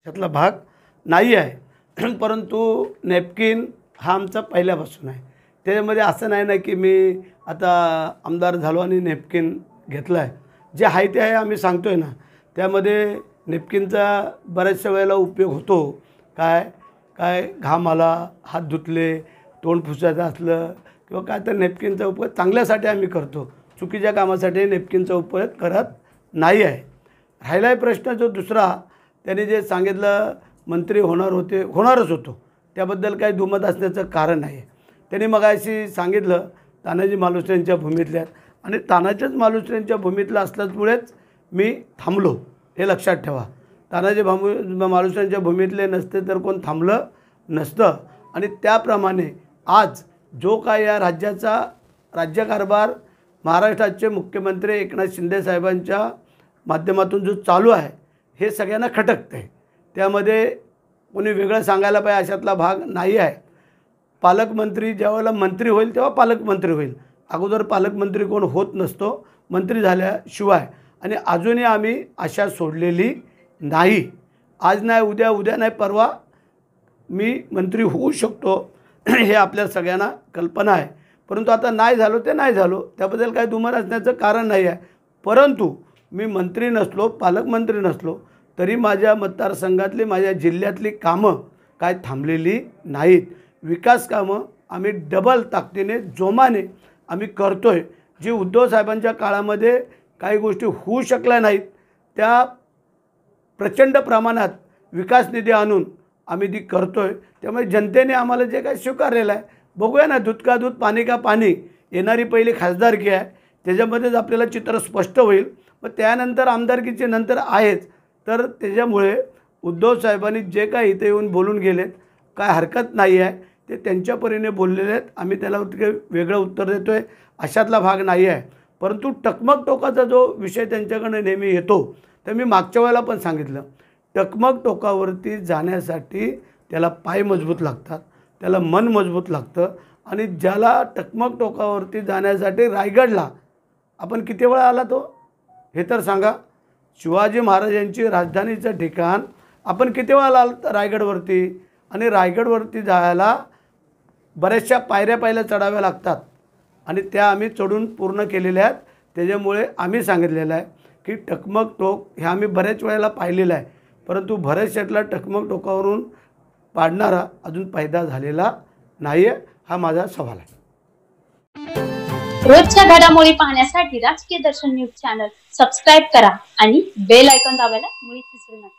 यातला भाग नाही आहे। परंतु नॅपकिन हा आमचा पहिल्यापासून आहे। त्याच्यामध्ये असं नाही ना की मी आता आमदार झालो आणि नॅपकिन घेतला आहे। जे आहे ते आहे आम्ही सांगतो आहे ना। त्यामध्ये नॅपकिनचा बऱ्याचशा वेळेला उपयोग होतो। काय घाम आला, हात धुतले, तोंड पुसायचं असलं किंवा काय तर नॅपकिनचा उपयोग चांगल्यासाठी आम्ही करतो। चुकीच्या कामासाठी नॅपकिनचा उपयोग करत नाही आहे। राहिला प्रश्न जो दुसरा, त्यांनी जे सांगितलं मंत्री होणारच होतो, त्याबद्दल काही दुमत असण्याचं कारण नाही। त्यांनी मगाशी सांगितलं तानाजी मालुसरेंच्या भूमीतल्या आणि तानाजीच मालुसरेंच्या भूमीतलं असल्यामुळेच मी थांबलो, हे लक्षात ठेवा। तानाजी मालुसरेंच्या भूमीतले नसते तर कोण थांबलं नसतं। आणि त्याप्रमाणे आज जो काय या राज्याचा राज्यकारभार महाराष्ट्राचे मुख्यमंत्री एकनाथ शिंदे साहेबांच्या माध्यमातून जो चालू आहे हे सगळ्यांना खटकते। त्यामध्ये कोणी वेगळं सांगायला पाहिजे अशातला भाग नाही आहे। पालकमंत्री ज्यावेळेला मंत्री होईल तेव्हा पालकमंत्री होईल, अगोदर पालकमंत्री कोण होत नसतो मंत्री झाल्याशिवाय। आणि अजूनही आम्ही आशा सोडलेली नाही। आज नाही उद्या, उद्या नाही परवा मी मंत्री होऊ शकतो हे आपल्या सगळ्यांना कल्पना आहे। परंतु आता नाही झालो ते नाही झालो, त्याबद्दल काही दुमत असण्याचं कारण नाही आहे। परंतु मी मंत्री नसलो, पालकमंत्री नसलो तरी माझ्या मतदारसंघातली माझ्या जिल्ह्यातली कामं काय थांबलेली नाहीत। विकास कामं आम्ही डबल ताकदीने जोमाने आम्ही करतोय। जी उद्धव साहेबांच्या काळामध्ये काही गोष्टी होऊ शकल्या नाहीत त्या प्रचंड प्रमाणात विकास निधी आणून आम्ही ती करतोय। त्यामुळे जनतेने आम्हाला जे काही स्वीकारलेलं आहे, बघूया ना, दूध का दूध पाणी का पाणी, येणारी पहिली खासदारकी आहे त्याच्यामध्येच आपल्याला चित्र स्पष्ट होईल। मग त्यानंतर आमदारकीचे नंतर आहेच। तर त्याच्यामुळे उद्धव साहेबांनी जे काही इथे येऊन बोलून गेलेत काय हरकत नाही आहे, ते त्यांच्या परीने बोललेले आहेत। आम्ही त्याला वेगळं उत्तर देतो आहे अशातला भाग नाही आहे। परंतु टकमक टोकाचा जो विषय त्यांच्याकडे नेहमी येतो, तर मी मागच्या वेळेला पण सांगितलं, टकमक टोकावरती जाण्यासाठी त्याला पाय मजबूत लागतात, त्याला मन मजबूत लागतं। आणि ज्याला टकमक टोकावरती जाण्यासाठी रायगडला आपण किती वेळा आला तो हे तर सांगा। शिवाजी महाराजांची राजधानीचं ठिकाण आपण किती वेळा आलात रायगडवरती, आणि रायगडवरती जायला बऱ्याचशा पायऱ्या पहिल्या चढाव्या लागतात आणि त्या आम्ही चढून पूर्ण केलेल्या आहेत। त्याच्यामुळे आम्ही सांगितलेलं आहे की टकमक टोक हे आम्ही बऱ्याच वेळेला पाहिलेलं आहे, परंतु भरत शेटला टकमक टोकावरून पाडणारा अजून पैदा झालेला नाही आहे, हा माझा सवाल आहे। रोजच्या घडामोडी पाहण्यासाठी राजकीय दर्शन न्यूज चॅनल सबस्क्राइब करा आणि बेल आयकॉन दाबायला मुळीच विसरू नका।